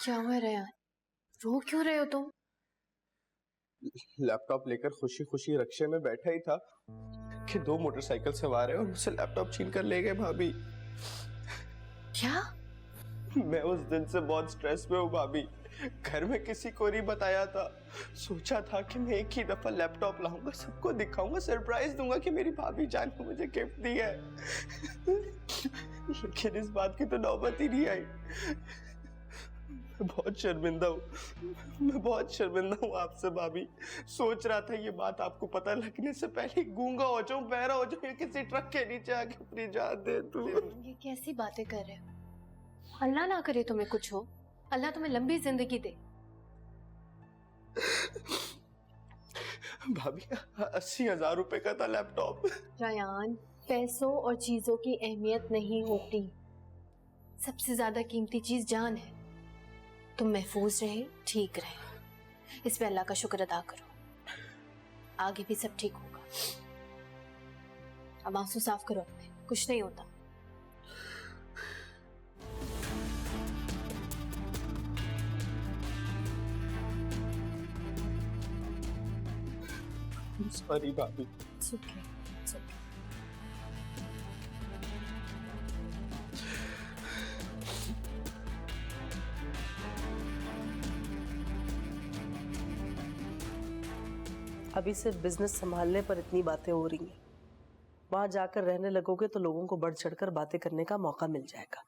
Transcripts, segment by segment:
क्या हुआ रेयान? रो क्यों रहे हो तुम? लैपटॉप लेकर खुशी खुशी रिक्शे में बैठा ही था कि दो मोटरसाइकिल सवार है और मुझसे लैपटॉप छीन कर ले गए भाभी। क्या? मैं उस दिन से बहुत स्ट्रेस में हूँ भाभी। घर में किसी को नहीं बताया था। सोचा था कि मैं एक ही दफा लैपटॉप लाऊंगा, सबको दिखाऊंगा, सरप्राइज दूंगा कि मेरी भाभी जान ने मुझे गिफ्ट दी है। लेकिन इस बात की तो नौबत ही नहीं आई। मैं बहुत शर्मिंदा हूँ, मैं बहुत शर्मिंदा हूँ आपसे भाभी। सोच रहा था ये बात आपको पता लगने से पहले गूंगा हो जाऊं, बहरा हो जाऊं या किसी ट्रक के नीचे आके अपनी जान दे दूं। ये कैसी बातें कर रहे हो? अल्लाह ना करे तुम्हें कुछ हो, अल्लाह तुम्हें लंबी जिंदगी दे। भाभी 80,000 रुपए का था लैपटॉप। रेयान, पैसों और चीजों की अहमियत नहीं होती, सबसे ज्यादा कीमती चीज जान है। तुम महफूज रहे, ठीक रहे, इस पे अल्लाह का शुक्र अदा करो। आगे भी सब ठीक होगा। अब आंसू साफ करो अपने, कुछ नहीं होता। सॉरी भाभी। It's okay, it's okay. अभी सिर्फ बिजनेस संभालने पर इतनी बातें हो रही हैं, वहां जाकर रहने लगोगे तो लोगों को बढ़ चढ़कर बातें करने का मौका मिल जाएगा।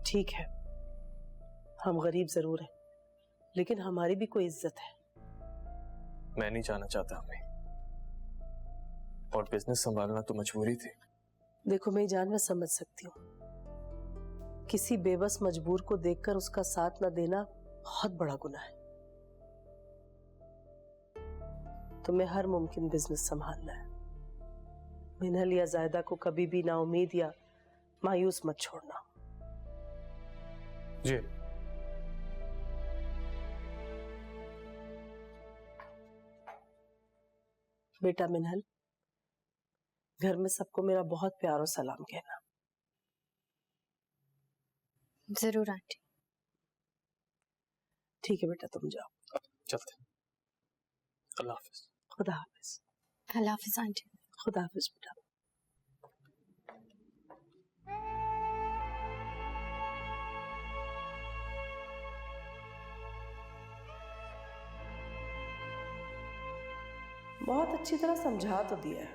ठीक है, हम गरीब जरूर हैं, लेकिन हमारी भी कोई इज्जत है। मैं नहीं जाना चाहता हमें, और बिजनेस संभालना तो मजबूरी थी। देखो मेरी जान, मैं समझ सकती हूँ, किसी बेबस मजबूर को देखकर उसका साथ न देना बहुत बड़ा गुनाह है। तुम्हें हर मुमकिन बिजनेस संभालना है। मिनहल या जायदा को कभी भी नाउम्मीद या मायूस मत छोड़ना। जी। बेटा मिनहल, घर में सबको मेरा बहुत प्यार और सलाम कहना। जरूर आंटी। ठीक है बेटा, तुम जाओ। चलते। अल्लाह हाफिज। खुदा हाफिज। अल्लाह हाफिज आंटी। खुदा हाफिज बेटा। बहुत अच्छी तरह समझा तो दिया है,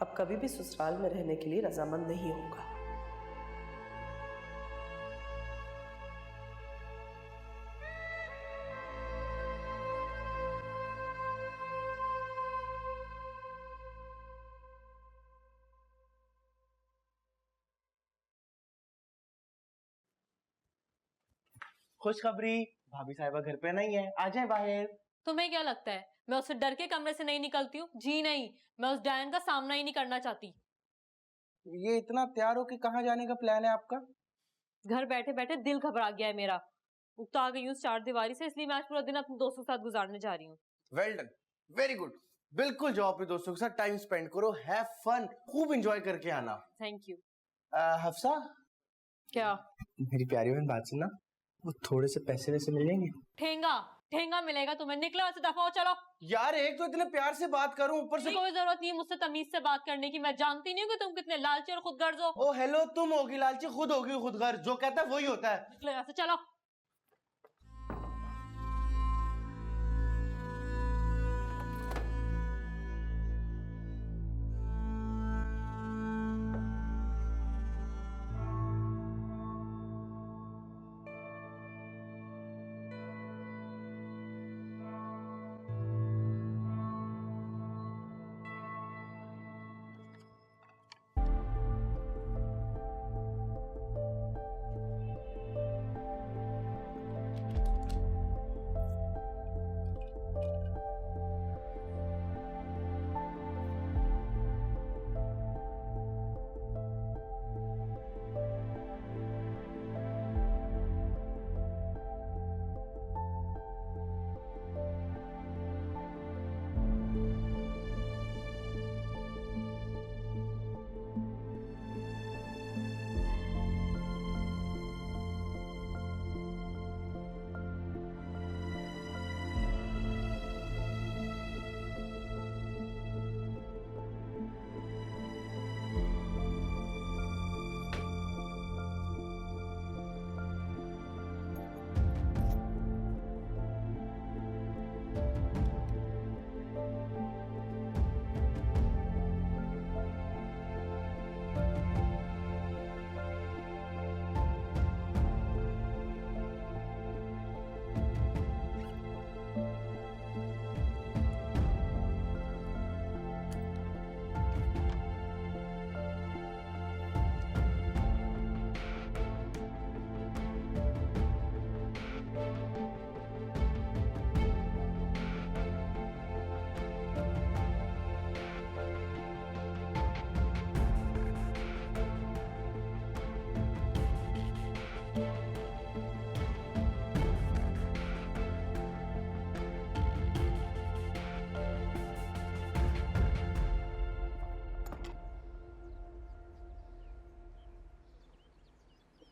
अब कभी भी ससुराल में रहने के लिए रजामंद नहीं होगा। खुशखबरी, भाभी साहिबा घर पे नहीं है, आ जाए बाहर। तुम्हें क्या लगता है मैं उससे डर के कमरे से नहीं निकलती हूँ? जी नहीं, मैं उस डायन का सामना ही नहीं करना चाहती। ये इतना तैयार हो कि कहाँ जाने का प्लान है आपका? घर बैठे बैठे दिल घबरा गया है मेरा। उगता आ गई हूँ चार दीवारी से, इसलिए मैं आज पूरा दिन अपने दोस्तों के साथ गुजारने जा रही हूँ। Well done, very good. बिल्कुल जाओ अपने दोस्तों के साथ टाइम स्पेंड करो, हैव फन, खूब एंजॉय करके आना। Thank you. हफ्सा, क्या? मेरी प्यारी बहन बात सुनना, वो थोड़े से पैसे वैसे मिलेंगे? ठेंगा ठेंगा मिलेगा तुम्हें, निकलो ऐसे, दफा हो चलो। यार एक तो इतने प्यार से बात करूं, ऊपर से कोई जरूरत नहीं मुझसे तमीज से बात करने की। मैं जानती नहीं हूँ कि तुम कितने लालची और खुदगर्ज हो। ओ हेलो, तुम होगी लालची, खुद होगी खुदगर्ज, जो कहता है वही होता है। निकलो ऐसे, चलो।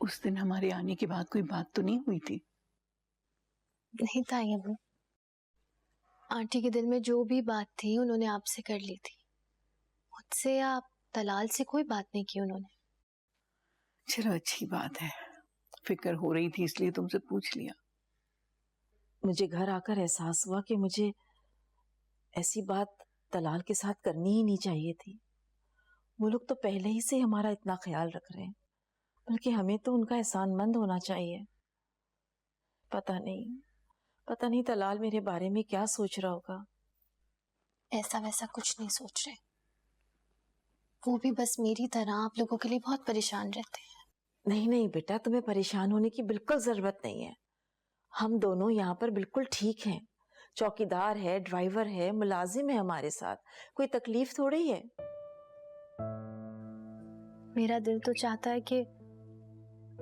उस दिन हमारे आने के बाद कोई बात तो नहीं हुई थी? नहीं ताई अम्मू, आंटी के दिल में जो भी बात थी उन्होंने आपसे कर ली थी। मुझसे या दलाल से कोई बात नहीं की उन्होंने। चलो अच्छी बात है, फिक्र हो रही थी इसलिए तुमसे पूछ लिया। मुझे घर आकर एहसास हुआ कि मुझे ऐसी बात दलाल के साथ करनी ही नहीं चाहिए थी। वो लोग तो पहले ही से हमारा इतना ख्याल रख रहे हैं, बल्कि हमें तो उनका एहसानमंद होना चाहिए। पता नहीं दलाल मेरे बारे में क्या सोच रहा होगा। ऐसा वैसा कुछ नहीं सोच रहे, वो भी बस मेरी तरह आप लोगों के लिए बहुत परेशान रहते हैं। नहीं बेटा, तुम्हें परेशान होने की बिल्कुल जरूरत नहीं है। हम दोनों यहाँ पर बिल्कुल ठीक हैं। चौकीदार है, ड्राइवर है, मुलाजिम है हमारे साथ, कोई तकलीफ थोड़ी है। मेरा दिल तो चाहता है कि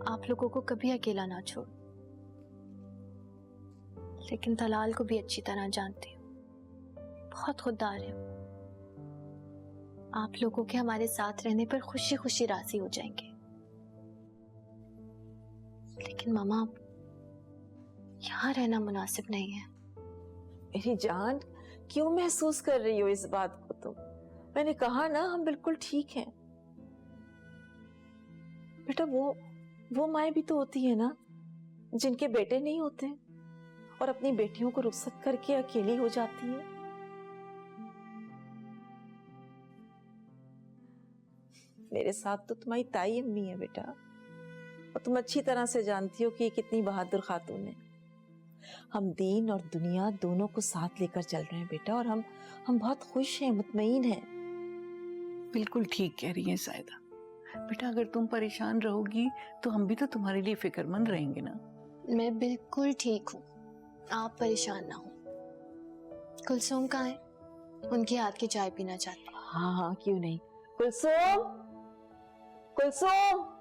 आप लोगों को कभी अकेला ना छोड़, लेकिन दलाल को भी अच्छी तरह जानती हूँ, बहुत खुददार है। आप लोगों के हमारे साथ रहने पर खुशी खुशी राजी हो जाएंगे, लेकिन मामा यहाँ रहना मुनासिब नहीं है। मेरी जान, क्यों महसूस कर रही हो इस बात को तुम? मैंने कहा ना, हम बिल्कुल ठीक हैं। बेटा वो माएँ भी तो होती है ना, जिनके बेटे नहीं होते और अपनी बेटियों को रुखसत करके अकेली हो जाती है। मेरे साथ तो तुम्हारी ताई अम्मी है बेटा, और तुम अच्छी तरह से जानती हो कि ये कितनी बहादुर खातून है। हम दीन और दुनिया दोनों को साथ लेकर चल रहे हैं बेटा, और हम बहुत खुश हैं, मुतमईन हैं। बिल्कुल ठीक कह रही है जायदा। बेटा अगर तुम परेशान रहोगी तो हम भी तो तुम्हारे लिए फिक्रमंद रहेंगे ना। मैं बिल्कुल ठीक हूँ, आप परेशान ना हो। कुलसुम कहाँ है? उनके हाथ की चाय पीना चाहती हूँ। हाँ क्यों नहीं। कुलसुम, कुलसुम।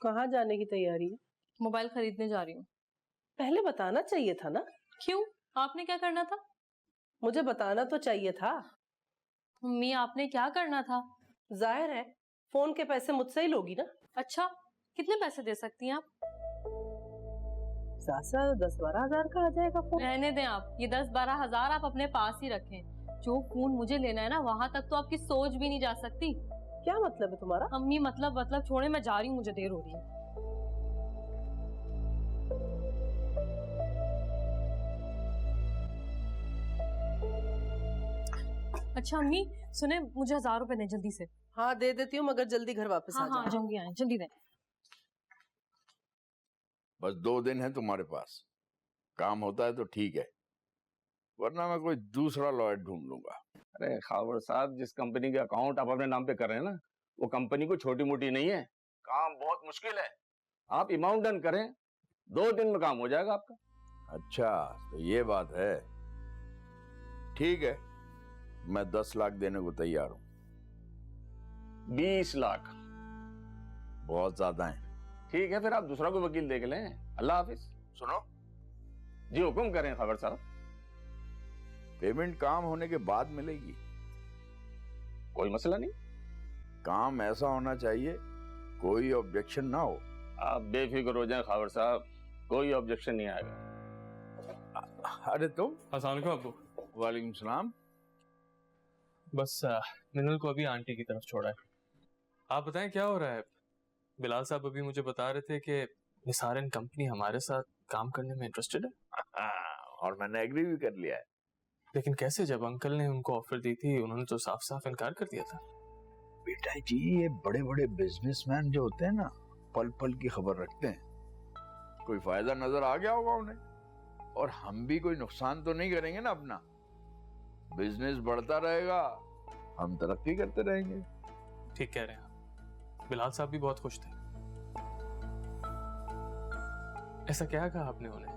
कहाँ जाने की तैयारी है? मोबाइल खरीदने जा रही हूँ। पहले बताना चाहिए था ना। क्यों, आपने क्या करना था? मुझे बताना तो चाहिए था। मम्मी आपने क्या करना था? जाहिर है फोन के पैसे मुझसे ही लोगी ना। अच्छा, कितने पैसे दे सकती हैं आप? ज्यादा 10-12 हजार का आ जाएगा फोन। रहने दें आप, ये 10-12 हजार आप अपने पास ही रखें। जो फोन मुझे लेना है ना, वहां तक तो आपकी सोच भी नहीं जा सकती। क्या मतलब है तुम्हारा? अम्मी मतलब छोड़े, मैं जा रही हूँ, मुझे देर हो रही है। अच्छा अम्मी सुने, मुझे 1000 रुपए दें जल्दी से। हाँ दे देती हूँ, मगर जल्दी घर वापस हाँ आ हाँ, जाओ। जल्दी आए, जल्दी दें। बस 2 दिन है तुम्हारे पास, काम होता है तो ठीक है, वरना मैं कोई दूसरा लॉयर ढूंढ लूंगा। अरे खावर साहब, जिस कंपनी के अकाउंट आप अपने नाम पे कर रहे हैं ना, वो कंपनी को छोटी मोटी नहीं है, काम बहुत मुश्किल है। आप अमाउंट डन करें, 2 दिन में काम हो जाएगा आपका। अच्छा तो ये बात है, ठीक है, मैं 10 लाख देने को तैयार हूँ। 20 लाख बहुत ज्यादा है। ठीक है, फिर आप दूसरा कोई वकील देख लें। अल्लाह हाफिज। सुनो, जी हुक्म करें खावर साहब। पेमेंट काम होने के बाद मिलेगी। कोई मसला नहीं। काम ऐसा होना चाहिए कोई ऑब्जेक्शन ना हो। आप बेफिक्र हो जाएं खावर साहब, कोई ऑब्जेक्शन नहीं आएगा। अरे तुम? अस्सलाम वालेकुम अब्बू। वालेकुम सलाम। बस मिनल को अभी आंटी की तरफ छोड़ा है। आप बताएं क्या हो रहा है? बिलाल साहब अभी मुझे बता रहे थे कि निसारन कंपनी हमारे साथ काम करने में इंटरेस्टेड है। और मैंने एग्री भी कर लिया है। लेकिन कैसे? जब अंकल ने उनको ऑफर दी थी उन्होंने तो साफ साफ इनकार कर दिया था। बेटा जी, ये बड़े बड़े बिजनेसमैन जो होते हैं ना, पल पल की खबर रखते हैं। कोई फायदा नजर आ गया होगा उन्हें, और हम भी कोई नुकसान तो नहीं करेंगे ना अपना। बिजनेस बढ़ता रहेगा, हम तरक्की करते रहेंगे। ठीक कह रहे हैं आप। बिलाल साहब भी बहुत खुश थे। ऐसा क्या कहा आपने उन्हें?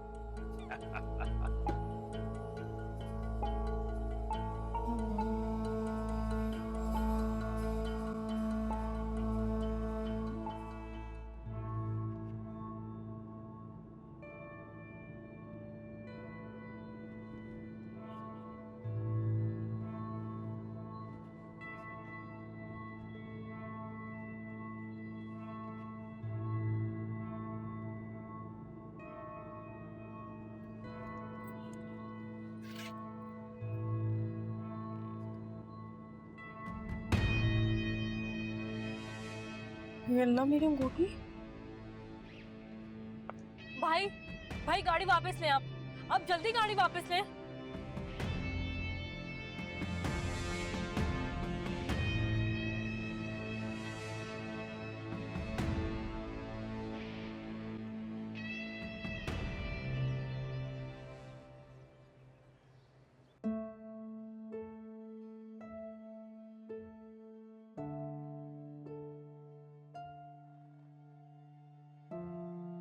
ये अल्लाह, मेरी अंगूठी। भाई भाई गाड़ी वापस ले आप, अब जल्दी गाड़ी वापस ले।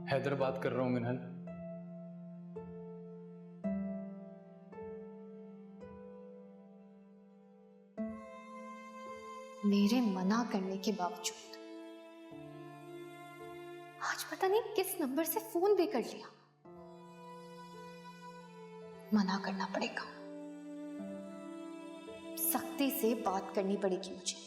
हैदर बात कर रहा हूँ मिनहल। मेरे मना करने के बावजूद आज पता नहीं किस नंबर से फोन भी कर लिया। मना करना पड़ेगा, सख्ती से बात करनी पड़ेगी मुझे।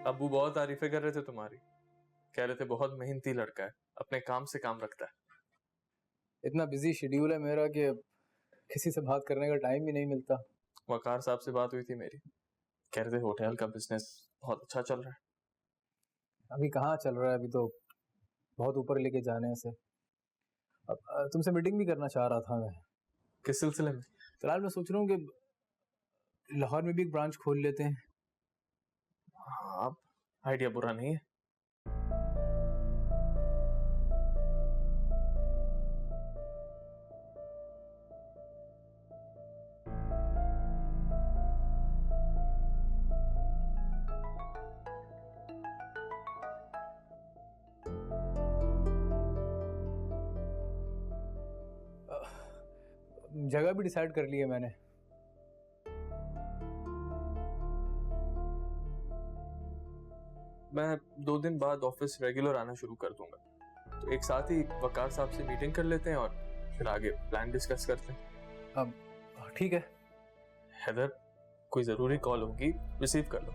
अब्बू बहुत तारीफें कर रहे थे तुम्हारी। कह रहे थे बहुत मेहनती लड़का है, अपने काम से काम रखता है। इतना बिजी शेड्यूल है मेरा कि किसी से बात करने का टाइम भी नहीं मिलता। वकार साहब से बात हुई थी मेरी, कह रहे थे होटल का बिजनेस बहुत अच्छा चल रहा है। अभी कहाँ चल रहा है, अभी तो बहुत ऊपर लेके जाने से। अब तुमसे मीटिंग भी करना चाह रहा था मैं। किस सिलसिले में? फिलहाल मैं सोच रहा हूँ कि लाहौर में भी एक ब्रांच खोल लेते हैं। हाँ, आइडिया बुरा नहीं है। जगह भी डिसाइड कर ली है मैंने। मैं 2 दिन बाद ऑफिस रेगुलर आना शुरू कर दूंगा, तो एक साथ ही वकार साहब से मीटिंग कर लेते हैं और फिर आगे प्लान डिस्कस करते हैं। अब ठीक है। हैदर, कोई जरूरी कॉल होगी, रिसीव कर लो,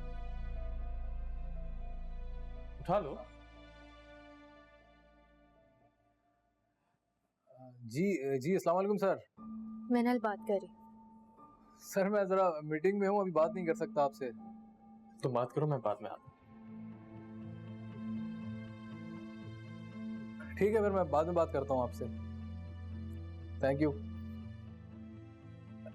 उठा लो। जी अस्सलाम वालेकुम सर। मिनल बात करी। सर मैं जरा मीटिंग में हूँ, अभी बात नहीं कर सकता आपसे। तुम बात करो, मैं बाद में आता हूँ। ठीक है, फिर मैं बाद में बात करता हूँ आपसे। Thank you.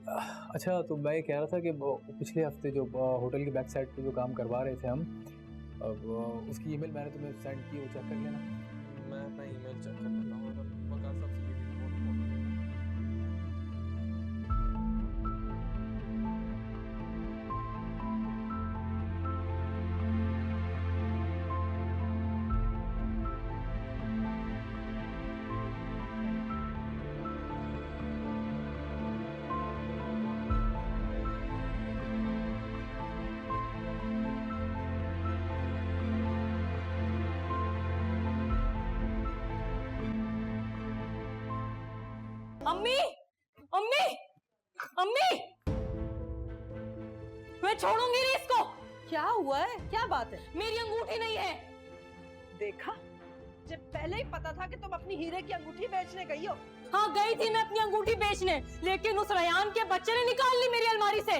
अच्छा, तो मैं ये कह रहा था कि पिछले हफ्ते जो होटल की बैक साइड पे जो काम करवा रहे थे हम, अब उसकी ईमेल मैंने तुम्हें सेंड की, वो चेक कर लेना। मैं अपना ईमेल चेक कर लेता हूँ। वकार साहब से मीटिंग बहुत important है। अम्मी अम्मी अम्मी, मैं छोड़ूंगी नहीं इसको। क्या हुआ है, क्या बात है? मेरी अंगूठी नहीं है। देखा, जब पहले ही पता था कि तुम अपनी हीरे की अंगूठी बेचने गई हो। हाँ गई थी मैं अपनी अंगूठी बेचने, लेकिन उस रयान के बच्चे ने निकाल ली मेरी अलमारी से।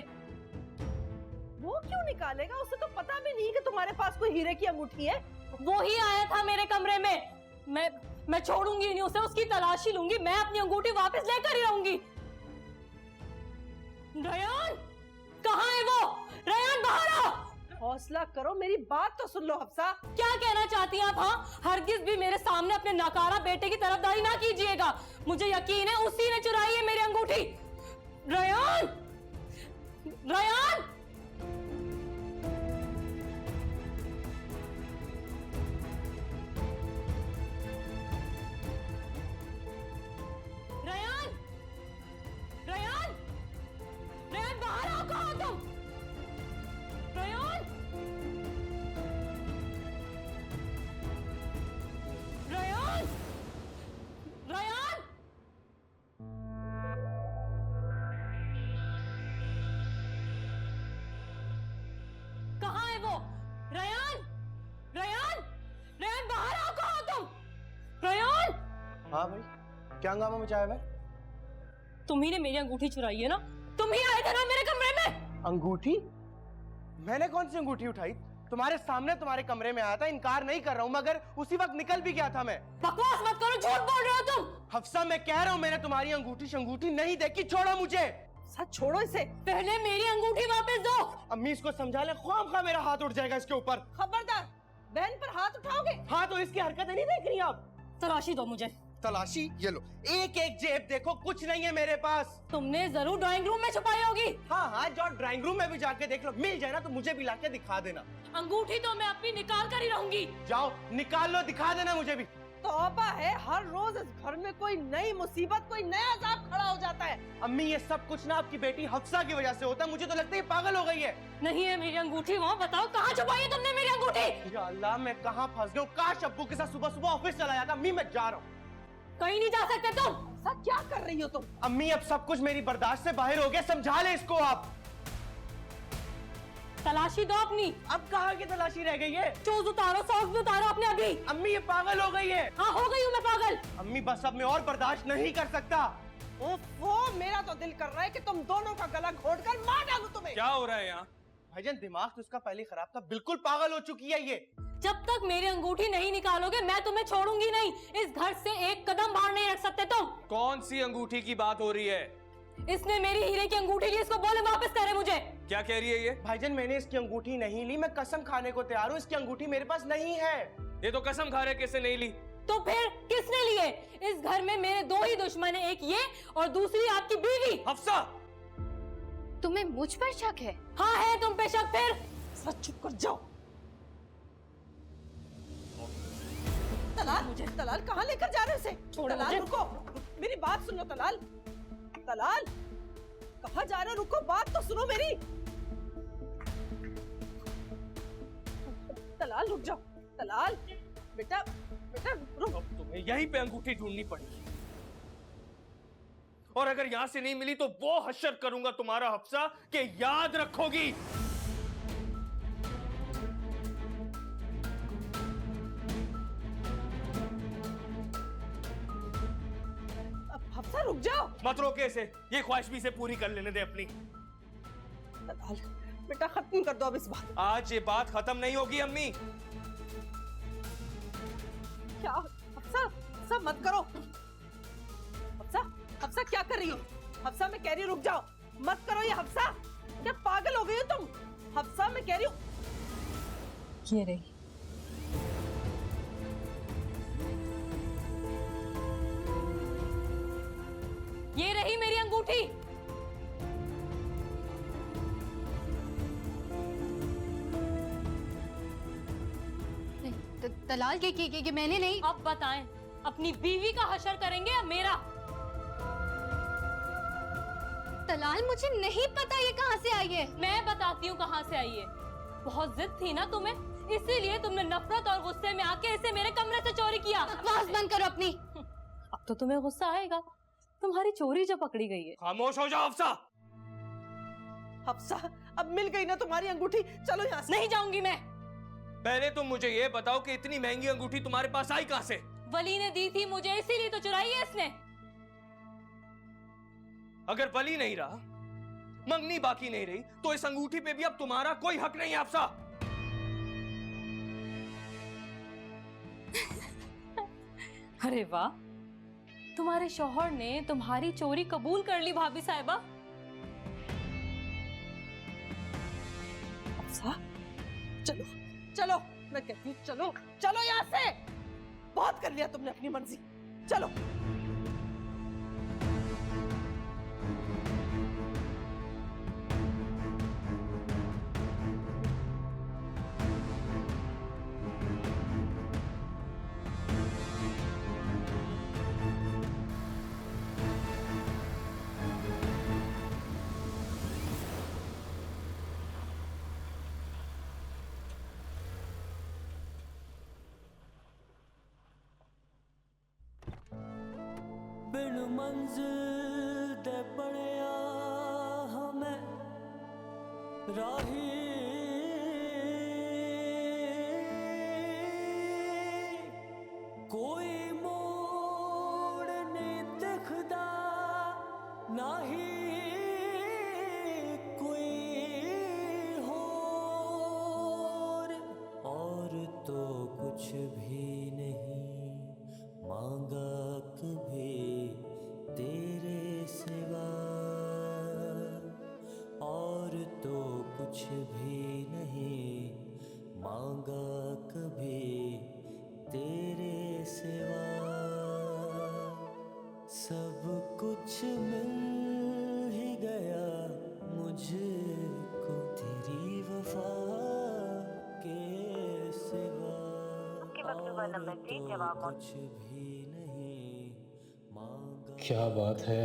वो क्यों निकालेगा? उसे तो पता भी नहीं कि तुम्हारे पास कोई हीरे की अंगूठी है। वो ही आया था मेरे कमरे में। मैं छोड़ूंगी नहीं उसे, उसकी तलाशी लूंगी, मैं अपनी अंगूठी वापस लेकर ही रहूंगी। रयान, कहाँ है वो? रयान बाहर आओ। हौसला करो, मेरी बात तो सुन लो हफ्सा। क्या कहना चाहती हैं आप? हाँ, हरगिज भी मेरे सामने अपने नाकारा बेटे की तरफदारी ना कीजिएगा। मुझे यकीन है उसी ने चुराई है मेरी अंगूठी। Ryan, Ryan, Ryan, Ryan, Ryan बाहर आओ, कहाँ हो तुम? रयान, रयान, रयान, कहाँ है वो? रयान, रयान, रयान बाहर आओ, कहाँ हो तुम? रयान, हाँ भाई, क्या हंगामा मचाया भाई? तुम्ही ने मेरी अंगूठी चुराई है ना? तुम ही आए थे ना मेरे कमरे में? अंगूठी? मैंने कौन सी अंगूठी उठाई? तुम्हारे सामने तुम्हारे कमरे में आया था, इनकार नहीं कर रहा हूँ, मगर उसी वक्त निकल भी गया था मैं। बकवास मत करो, झूठ बोल रहे हो तुम। हफ्सा, मैं कह रहा हूँ मैंने तुम्हारी अंगूठी नहीं देखी, छोड़ो मुझे। सच छोड़ो इसे। पहले मेरी अंगूठी वापस दो। अम्मी इसको समझा ले, ख्वाम मेरा हाथ उठ जाएगा इसके ऊपर। खबरदार, बहन पर हाथ उठाओगे? हाँ तो इसकी हरकतें नहीं देख रही आप? तलाशी दो मुझे। तलाशी? ये लो, एक एक जेब देखो, कुछ नहीं है मेरे पास। तुमने जरूर ड्राइंग रूम में छुपाई होगी। हाँ हाँ, जो ड्राइंग रूम में भी जाके देख लो, मिल जाए ना तो मुझे भी लाके दिखा देना। अंगूठी तो मैं अपनी निकाल कर ही रहूंगी। जाओ निकाल लो, दिखा देना मुझे भी। तौबा है, हर रोज इस घर में कोई नई मुसीबत, कोई नया अजाब खड़ा हो जाता है। अम्मी ये सब कुछ ना आपकी बेटी हफ्सा की वजह से होता है, मुझे तो लगता है ये पागल हो गई है। नहीं है मेरी अंगूठी वहाँ, बताओ कहाँ छुपाई है तुमने मेरी अंगूठी? या अल्लाह, मैं कहाँ फंस गया हूँ? काश अब्बू के साथ सुबह सुबह ऑफिस चला जाता। अम्मी मैं जा रहा हूँ। कहीं नहीं जा सकते तुम। सब क्या कर रही हो तुम? अम्मी अब सब कुछ मेरी बर्दाश्त से बाहर हो गया, समझा ले इसको आप। तलाशी दो अपनी। अब कहाँ की तलाशी रह गई है? शूज उतारो, सॉक्स भी उतारो अपने अभी। अम्मी ये पागल हो गई है। हाँ हो गई हूँ मैं पागल। अम्मी बस अब मैं और बर्दाश्त नहीं कर सकता। ओफो, मेरा तो दिल कर रहा है कि तुम दोनों का गला घोट कर मार डालूं तुम्हें। क्या हो रहा है यहाँ? भाईजान दिमाग तो उसका पहले खराब था, बिल्कुल पागल हो चुकी है ये। जब तक मेरी अंगूठी नहीं निकालोगे मैं तुम्हें छोड़ूंगी नहीं। इस घर से एक कदम बाहर नहीं रख सकते तुम। कौन सी अंगूठी की बात हो रही है? इसने मेरी हीरे की अंगूठी ली, इसको बोले वापस करे मुझे। क्या कह रही है ये? भाईजान मैंने इसकी अंगूठी नहीं ली, मैं कसम खाने को तैयार हूँ, इसकी अंगूठी मेरे पास नहीं है। ये तो कसम खा रहे किसने नहीं ली। तो फिर किसने लिए? इस घर में मेरे दो ही दुश्मन है, एक ये और दूसरी आपकी बीवी। हफ्सा, तुम्हें मुझ पर शक है? हाँ है तुम पे शक। फिर सच चुप कर जाओ। तलाल, मुझे तलाल कहाँ लेकर जा रहे हो उसे? छोड़ो तलाल मुझे। रुको, मेरी बात सुनो तलाल। तलाल कहाँ जा रहे हो? रुको, बात तो सुनो मेरी। तलाल रुक जाओ। तलाल बेटा, बेटा रुक। अब तुम्हें यहीं पे अंगूठी ढूंढनी पड़ेगी, और अगर यहां से नहीं मिली तो वो हश्र करूंगा तुम्हारा हफ्सा कि याद रखोगी। हफ्सा रुक जाओ। मत रोके इसे, ये ख्वाहिश भी से पूरी कर लेने दे अपनी। तलाल बेटा खत्म कर दो अब इस बात। आज ये बात खत्म नहीं होगी अम्मी। क्या हफ्सा, हफ्सा मत करो। हफ्सा, हफ्सा क्या कर रही हो? हफ्सा मैं कह रही हूँ रुक जाओ, मत करो ये। हफ्सा क्या पागल हो गई हो तुम? हफ्सा मैं कह रही हूँ। ये रही। ये रही मेरी अंगूठी। तलाल के मैंने नहीं। अब बताएं, अपनी बीवी का हशर करेंगे या मेरा? तलाल मुझे नहीं पता ये कहाँ से आई है। मैं बताती हूँ कहाँ से आई है। बहुत जिद थी ना तुम्हें, इसीलिए तुमने नफरत और गुस्से में आके इसे मेरे कमरे से चोरी किया। बकवास बंद करो अपनी। अब तो तुम्हें गुस्सा आएगा, तुम्हारी चोरी जब पकड़ी गई है। खामोश हो जाओ हफ्सा। हफ्सा अब मिल गई ना तुम्हारी अंगूठी, चलो यहाँ से। नहीं जाऊंगी मैं। पहले तुम मुझे ये बताओ कि इतनी महंगी अंगूठी तुम्हारे पास आई कहाँ से? वली ने दी थी मुझे, इसीलिए तो चुराई है इसने। अगर वली नहीं रहा, मंगनी बाकी नहीं रही, तो इस अंगूठी पे भी अब तुम्हारा कोई हक नहीं है हफ्सा। अरे वाह, तुम्हारे शौहर ने तुम्हारी चोरी कबूल कर ली भाभी साहिबा। अफसा, चलो चलो, मैं कहती हूँ चलो चलो यहाँ से। बहुत कर लिया तुमने अपनी मर्जी, चलो। बिन मंजिल दे पड़िया हमें राही, कोई मोड़ नहीं दिखदा नाही कोई और तो कुछ भी नहीं मांगा कभी तेरे सिवा, और तो कुछ भी नहीं मांगा कभी तेरे सिवा। सब कुछ मिल ही गया मुझको तेरी वफा के सिवा, और तो कुछ भी नहीं मांगा। क्या बात है,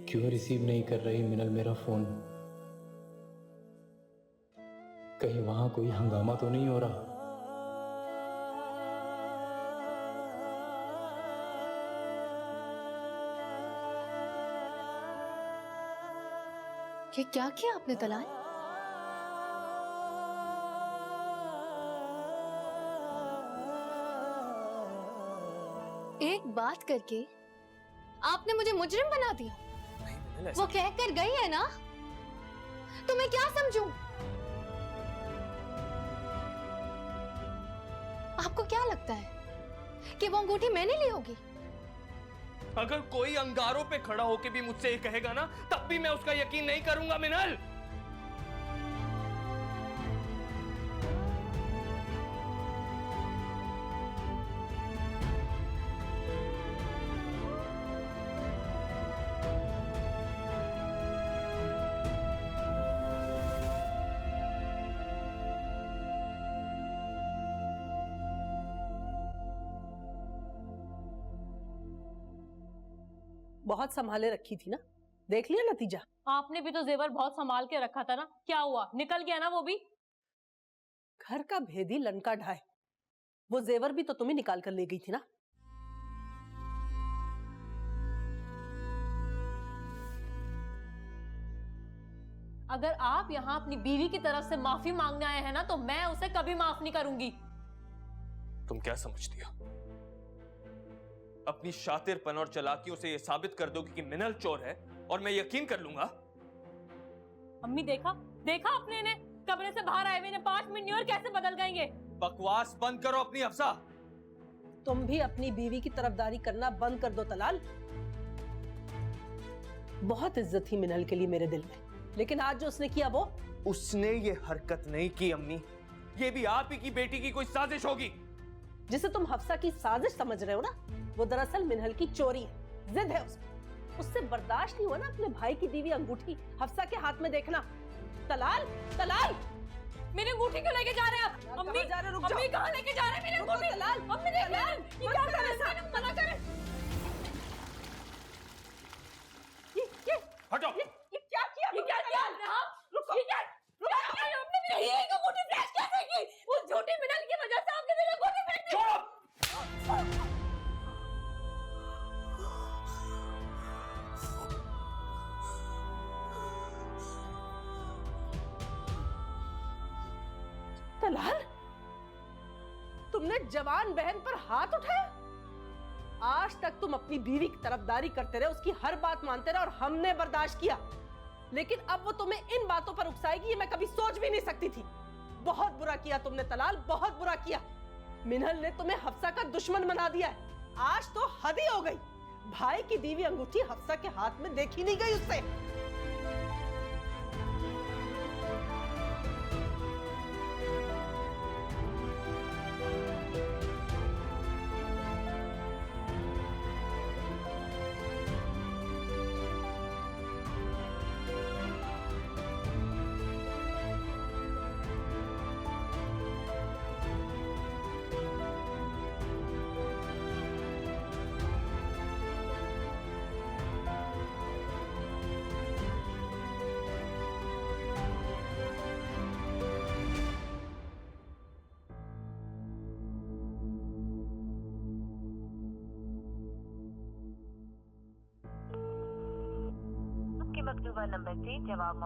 क्यों रिसीव नहीं कर रही मिनल मेरा फोन? कहीं वहां कोई हंगामा तो नहीं हो रहा? ये क्या किया आपने तलाल? एक बात करके आपने मुझे मुजरिम बना दिया। वो कह कर गई है ना, तो मैं क्या समझूं? आपको क्या लगता है कि वो अंगूठी मैंने ली होगी? अगर कोई अंगारों पे खड़ा होके भी मुझसे ये कहेगा ना, तब भी मैं उसका यकीन नहीं करूंगा मिनल। बहुत संभाले रखी थी ना, देख लिया नतीजा। आपने भी तो जेवर बहुत संभाल के रखा था ना, क्या हुआ? निकल गया ना वो भी। घर का भेदी लंका ढाए, वो जेवर भी तो तुम्हें निकाल कर ले गई थी ना। अगर आप यहाँ अपनी बीवी की तरफ से माफी मांगने आए हैं ना, तो मैं उसे कभी माफ नहीं करूंगी। तुम क्या समझती हो? अपनी शातिरपन और चालाकियों से यह साबित कर दोगी कि मिनल चोर है और मैं यकीन कर लूंगा? अम्मी देखा अपने ने, कमरे से बाहर आए हुए 5 मिनट नहीं और कैसे बदल गए ये। बकवास बंद करो अपनी हफ्सा। तुम भी अपनी बीवी की तरफदारी करना बंद कर दो तलाल। बहुत इज्जत थी मिनल के लिए मेरे दिल में, लेकिन आज जो उसने किया वो। उसने ये हरकत नहीं की अम्मी, ये भी आप ही की बेटी की कोई साजिश होगी। जिसे तुम हफ्सा की साजिश समझ रहे हो ना, वो दरअसल मिनल की चोरी है, जिद है उससे बर्दाश्त नहीं हुआ ना अपने भाई की दी हुई अंगूठी हफ्सा के हाथ में देखना। तलाल मेरी अंगूठी क्यों लेके जा रहे हैं आप? अम्मी अम्मी कहाँ लेके जा रहे हैं मेरी अंगूठी? तलाल अम्मी देखिए, ये क्या कर रहे हैं? मना करें। ये हटो। ये क्या किया? ये क्या किया आपने? हाँ रुको, ये क्या आपने मेरी अंगूठी फ्लैश कैसे की? उस झूठी मिनल की वजह से आपने मेरी अंगूठी फेंक दी। तलाल, तुमने जवान बहन पर हाथ उठाया? आज तक तुम अपनी बीवी की तरफदारी करते रहे, उसकी हर बात मानते रहे और हमने बर्दाश्त किया, लेकिन अब वो तुम्हें इन बातों पर उकसाएगी, ये मैं कभी सोच भी नहीं सकती थी। बहुत बुरा किया तुमने तलाल, बहुत बुरा किया। मिनल ने तुम्हें हफ्सा का दुश्मन बना दिया है। आज तो हद ही हो गई। भाई की दी हुई अंगूठी हफ्सा के हाथ में देखी नहीं गई उससे। मकतूबा नंबर से जवाब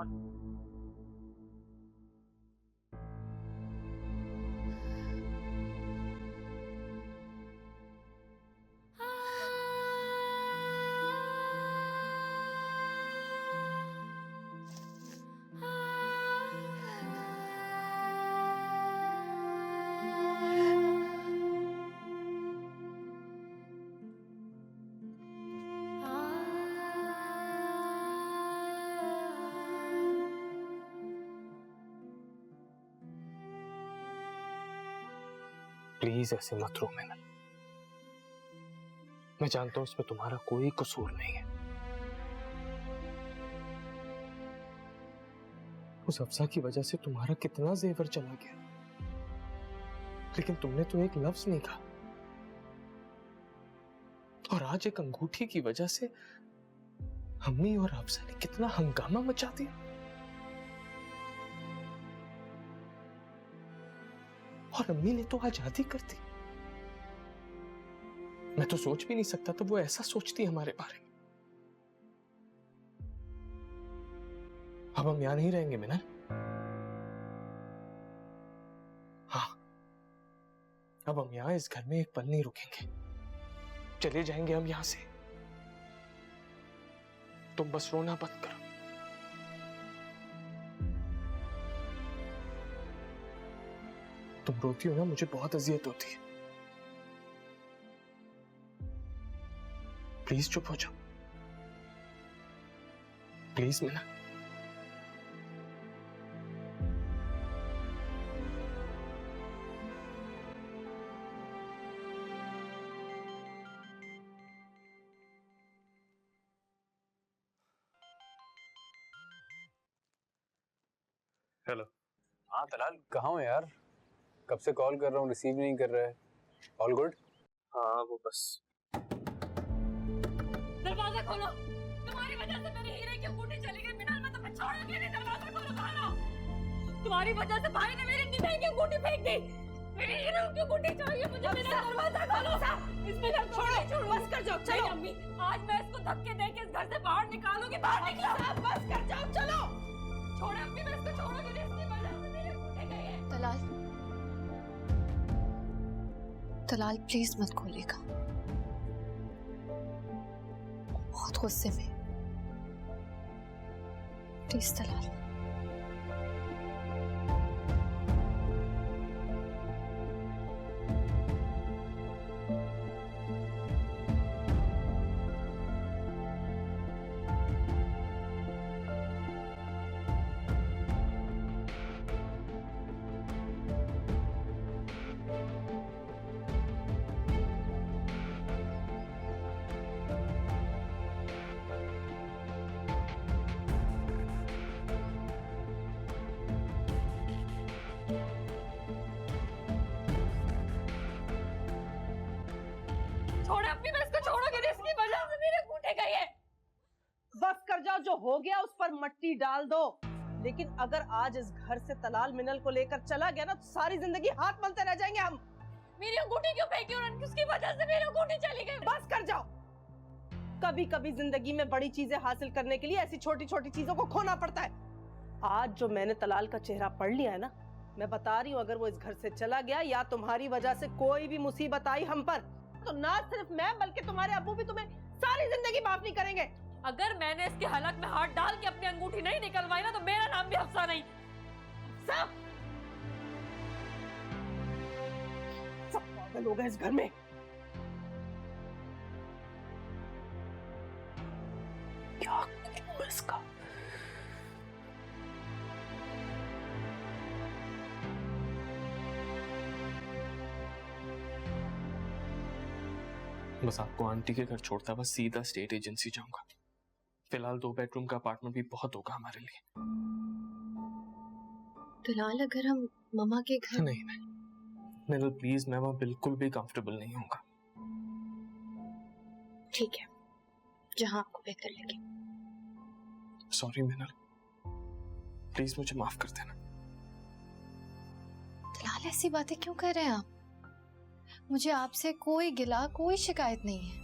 प्लीज ऐसे मत रो मिनल। मैं जानता हूं इसमें तुम्हारा कोई कसूर नहीं है। उस अफसा की वजह से तुम्हारा कितना जेवर चला गया, लेकिन तुमने तो एक लफ्ज नहीं कहा। और आज एक अंगूठी की वजह से अम्मी और अफसा ने कितना हंगामा मचा दिया। और अम्मी ने तो आजादी कर दी। मैं तो सोच भी नहीं सकता तो वो ऐसा सोचती हमारे बारे में। अब हम यहां नहीं रहेंगे मिनल। हाँ, अब हम यहां इस घर में एक पल नहीं रुकेंगे। चले जाएंगे हम यहां से। तुम बस रोना बंद करो। तुम रोती हो ना, मुझे बहुत अजियत होती है। प्लीज चुप हो जाओ, प्लीज मिना। हेलो। हाँ तलाल, कहाँ हो यार? कब से कॉल कर रहा हूँ, रिसीव नहीं कर रहा है। All good? हाँ वो बस। दरवाजा खोलो। तुम्हारी वजह से मेरी हीरे की अंगूठी चली गई। मिनल मैं तुम्हें छोड़ूंगी नहीं। दरवाजा खोलो भानो। तुम्हारी वजह से भाई ने मेरी इतनी महंगी अंगूठी फेंक दी। मेरी हीरे की अंगूठी चाहिए मुझे। मेरा दरवाजा खोलो। इसमें छोड़ो, बस कर जाओ। चलो अम्मी, आज मैं इसको धक्के देके इस घर से बाहर निकालूंगी। बाहर निकलो। बस कर जाओ, चलो। छोड़ो अम्मी, मैं इसको छोड़ूंगी नहीं। इसकी वजह से मेरी अंगूठी गई है। तलाल, तलाल प्लीज मत खोलेगा। बहुत गुस्से में। प्लीज तलाल। छोड़ो अम्मी, मैं इसको छोड़ूंगी नहीं। इसकी वजह से मेरी अंगूठी गई है। बस कर जाओ। जो हो गया उस पर मट्टी डाल दो। लेकिन अगर आज इस घर से तलाल मिनल को लेकर चला गया ना, तो सारी जिंदगी हाथ मलते रह जाएंगे हम। मेरी अंगूठी क्यों फेंकी उन्होंने? किसकी वजह से मेरी अंगूठी चली गई? बस कर जाओ। कभी कभी जिंदगी में बड़ी चीजें हासिल करने के लिए ऐसी छोटी छोटी चीजों को खोना पड़ता है। आज जो मैंने तलाल का चेहरा पढ़ लिया है ना, मैं बता रही हूँ, अगर वो इस घर से चला गया या तुम्हारी वजह से कोई भी मुसीबत आई हम पर, तो ना सिर्फ मैं बल्कि तुम्हारे अब्बू भी तुम्हें सारी जिंदगी माफ नहीं करेंगे। अगर मैंने इसके हलक में हाथ डाल के अपनी अंगूठी नहीं निकलवाई ना, तो मेरा नाम भी हफ्सा नहीं। सब पागल लोग हैं इस घर में। क्या करूं इसका? बस आपको आंटी के घर छोड़ता बस सीधा स्टेट एजेंसी जाऊंगा। फिलहाल 2 बेडरूम का अपार्टमेंट भी बहुत होगा हमारे लिए। फिलहाल अगर हम मम्मा के घर नहीं मिनल प्लीज, मैं वहां बिल्कुल भी कंफर्टेबल नहीं होऊंगा। ठीक है, जहां आपको बेहतर लगे। सॉरी मिनल, प्लीज मुझे माफ कर देना। फिलहाल ऐसी बातें क्यों कर रहे हैं आप? मुझे आपसे कोई गिला, कोई शिकायत नहीं है।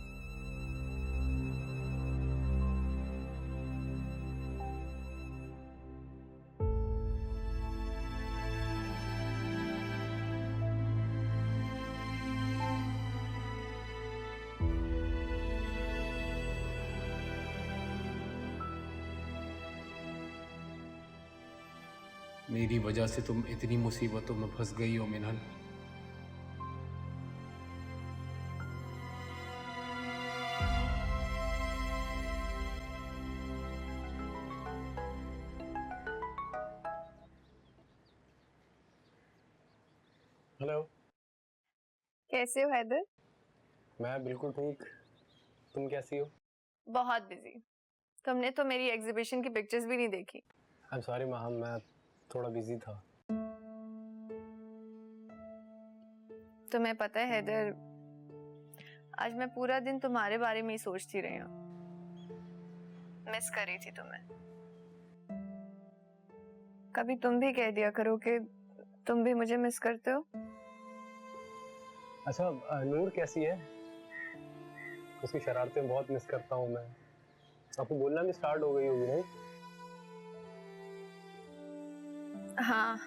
मेरी वजह से तुम इतनी मुसीबतों में फंस गई हो मिनल। हेलो, कैसे हो हैदर? मैं बिल्कुल ठीक। तुम कैसी हो? बहुत बिजी। तुमने तो मेरी एग्जीबिशन की पिक्चर्स भी नहीं देखी। आई एम सॉरी माम, मैं थोड़ा बिजी था। तुम्हें पता है हैदर, आज मैं पूरा दिन तुम्हारे बारे में ही सोचती रही हूँ। मिस कर रही थी तुम्हें। कभी तुम भी कह दिया करो कि तुम भी मुझे मिस करते हो। अच्छा, नूर कैसी है? उसकी शरारतें बहुत मिस करता हूँ मैं। आपको बोलना भी स्टार्ट हो गई होगी नहीं? हाँ,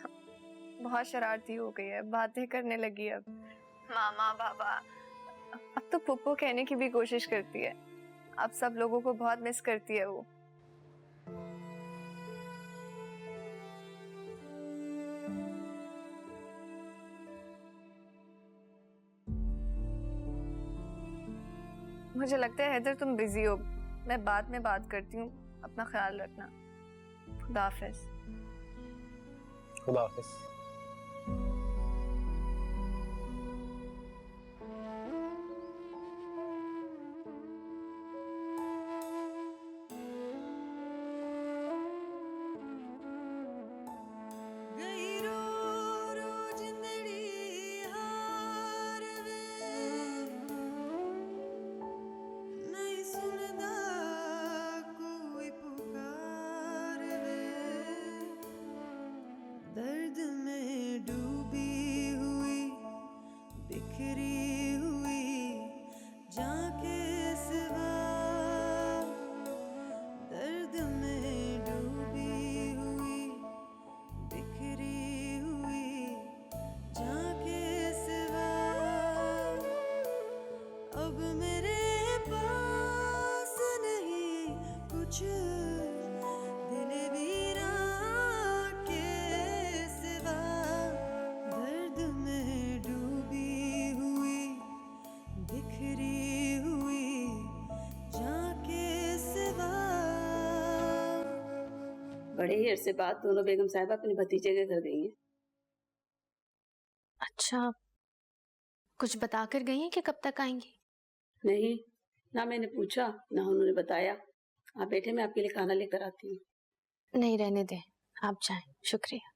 बहुत शरारती हो गई है, बातें करने लगी अब। मामा बाबा, अब तो पुप्पो कहने की भी कोशिश करती है। अब सब लोगों को बहुत मिस करती है वो। मुझे लगता है हैदर तुम बिजी हो। मैं बाद में बात करती हूँ। अपना ख्याल रखना। खुदा हाफिज। खुदा हाफिज। दर्द में डूबी हुई, बिखरी हुई जाके सिवा, दर्द में डूबी हुई, बिखरी हुई जाके सिवा, अब मेरे पास नहीं कुछ दिल वीरा के सिवा, दर्द में डूबी हुई, बिखरी हुई जाके सिवा। बड़े ही अरसे बाद दोनों बेगम साहिबा अपने भतीजे के घर गई हैं। अच्छा, कुछ बताकर गई हैं कि कब तक आएंगी? नहीं, ना मैंने पूछा ना उन्होंने बताया। आप बैठे, मैं आपके लिए खाना लेकर आती हूँ। नहीं, रहने दें, आप जाएं। शुक्रिया।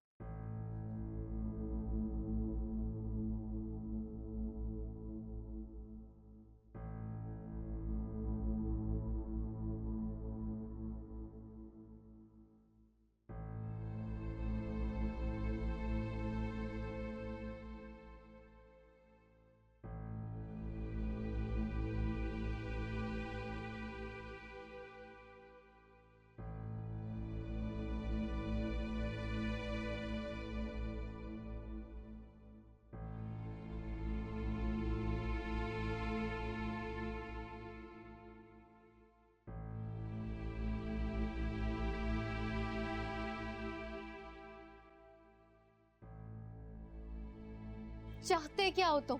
चाहते क्या हो तुम?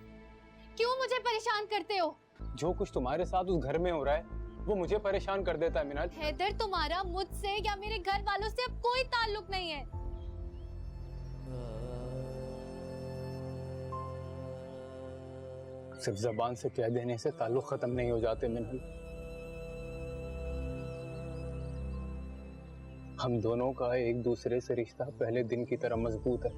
क्यों मुझे परेशान करते हो? जो कुछ तुम्हारे साथ उस घर में हो रहा है वो मुझे परेशान कर देता है मिनल। हैदर, तुम्हारा मुझसे या मेरे घर वालों से अब कोई ताल्लुक नहीं है। सिर्फ जबान से कह देने से ताल्लुक खत्म नहीं हो जाते मिनल। हम दोनों का एक दूसरे से रिश्ता पहले दिन की तरह मजबूत है।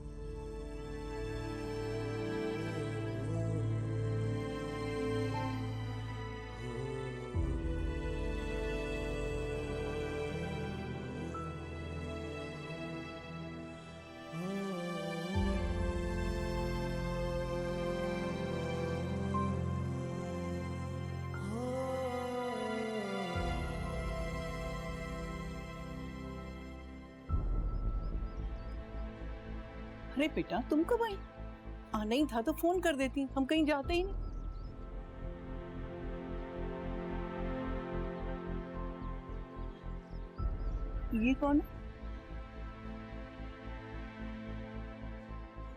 अरे बेटा तुम कब आई? आना ही था तो फोन कर देती, हम कहीं जाते ही नहीं। ये कौन है?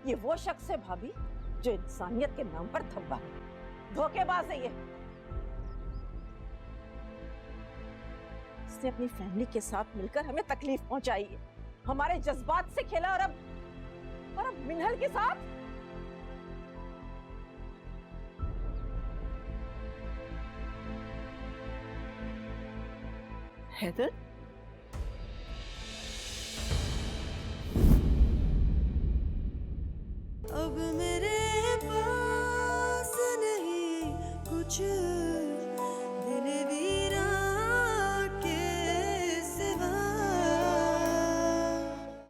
ये वो शख्स है भाभी जो इंसानियत के नाम पर धब्बा है, धोखेबाज है ये। इसने अपनी फैमिली के साथ मिलकर हमें तकलीफ पहुंचाई है, हमारे जज्बात से खेला और अब मिनहल के साथ। हैदर, अब मेरे पास नहीं कुछ